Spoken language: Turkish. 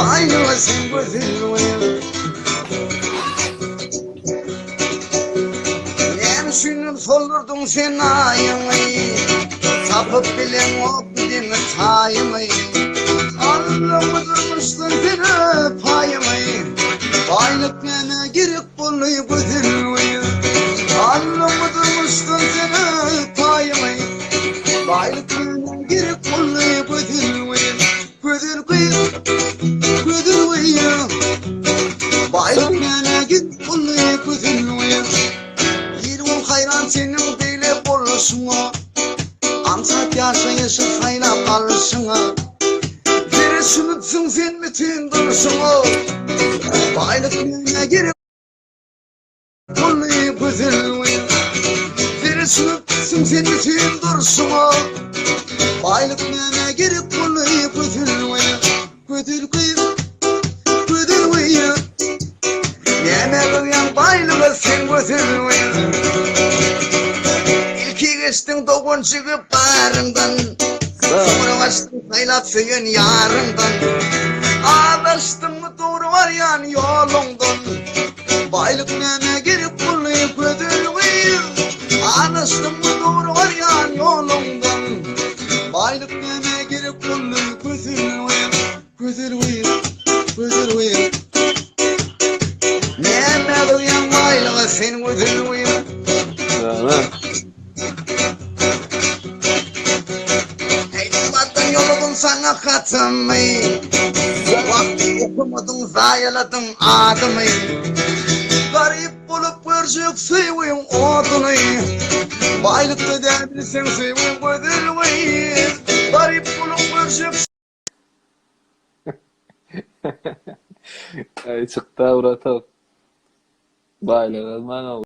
baylığa sen gözülüyüm. Düşünüp solurdun sen ayımı, sapıp bilen ot dini tayımı. Allah'ımı durmuştun seni payımı, baylık nene girip buluyu gözülüyü. Allah'ımı durmuştun seni payımı, baylık nene girip buluyu gözülüyü. Gözülüyü, baylık nene girip buluyu gözülüyü. Hayran senin böyle boluşuna, ansat yaşayışı sayla kalışına. Biri sınıpsın sen bütün duruşuna, baylık nene girip buluyu gözülüyü. Biri sınıpsın sen bütün duruşuna, baylık nene girip buluyu gözülüyü. Gözülüyü, nene duyan baylığı sen gözülüyü. Geçtin doğun çıkıp bağrımdan, sonra açtın saylap söyün yarımdan. Ağlaştın mı doğru var yan yolundan, baylık nene girip buluyu gözülüyü. Ağlaştın mı doğru var yan yolundan, baylık nene girip buluyu gözülüyü. Gözülüyü, nene duyan baylığı sen gözülüyü. Sana katılmayı, vakti okumadın, zayiladın adımı. Garip bulup görüşüp suyuyum odunu, baylıklı derbilsen suyuyum gözülüyü. Garip bulup görüşüp Ay çıktı avratak. Baylar alman